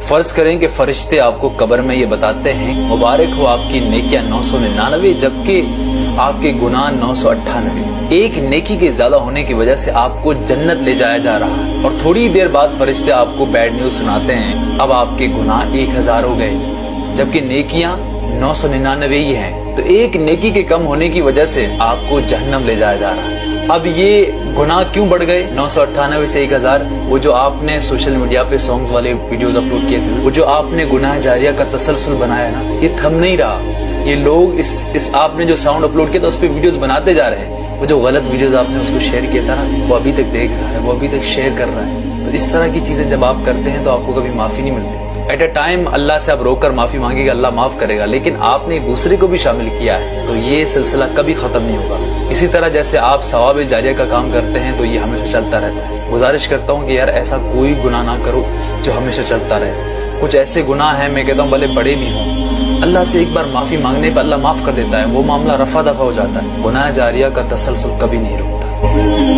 فرض کریں کہ فرشتے آپ کو قبر میں یہ بتاتے ہیں مبارک ہو آپ کی نیکیاں 999 جبکہ آپ کے گناہ 998، ایک نیکی کے زیادہ ہونے کی وجہ سے آپ کو جنت لے جایا جا رہا ہے، اور تھوڑی دیر بعد فرشتے آپ کو بیڈ نیوز سناتے ہیں اب آپ کے گناہ 1000 ہو گئے جبکہ نیکیاں 999 ہی ہیں، تو ایک نیکی کے کم ہونے کی وجہ سے آپ کو جہنم لے جایا جا رہا ہے۔ اب یہ گناہ کیوں بڑھ گئے 998 سے 1000؟ وہ جو آپ نے سوشل میڈیا پہ سانگز والے ویڈیوز اپلوڈ کیے تھے، وہ جو آپ نے گناہ جاریہ کا تسلسل بنایا نا، یہ تھم نہیں رہا۔ یہ لوگ اس آپ نے جو ساؤنڈ اپلوڈ کیا تھا اس پہ ویڈیوز بناتے جا رہے ہیں، وہ جو غلط ویڈیوز آپ نے اس کو شیئر کیا تھا نا، وہ ابھی تک دیکھ رہا ہے، وہ ابھی تک شیئر کر رہا ہے۔ تو اس طرح کی چیزیں جب آپ کرتے ہیں تو آپ کو کبھی معافی نہیں ملتی۔ ایٹ اے ٹائم اللہ سے آپ رو کر معافی مانگے گا، اللہ معاف کرے گا، لیکن آپ نے دوسرے کو بھی شامل کیا ہے تو یہ سلسلہ کبھی ختم نہیں ہوگا۔ اسی طرح جیسے آپ ثواب جاریہ کا کام کرتے ہیں تو یہ ہمیشہ چلتا رہتا ہے۔ گزارش کرتا ہوں کہ یار ایسا کوئی گناہ نہ کرو جو ہمیشہ چلتا رہے۔ کچھ ایسے گناہ ہیں، میں کہتا ہوں بھلے بڑے بھی ہوں، اللہ سے ایک بار معافی مانگنے پہ اللہ معاف کر دیتا ہے، وہ معاملہ رفع دفع ہو جاتا ہے۔ گناہ جاریہ کا تسلسل کبھی نہیں رکتا۔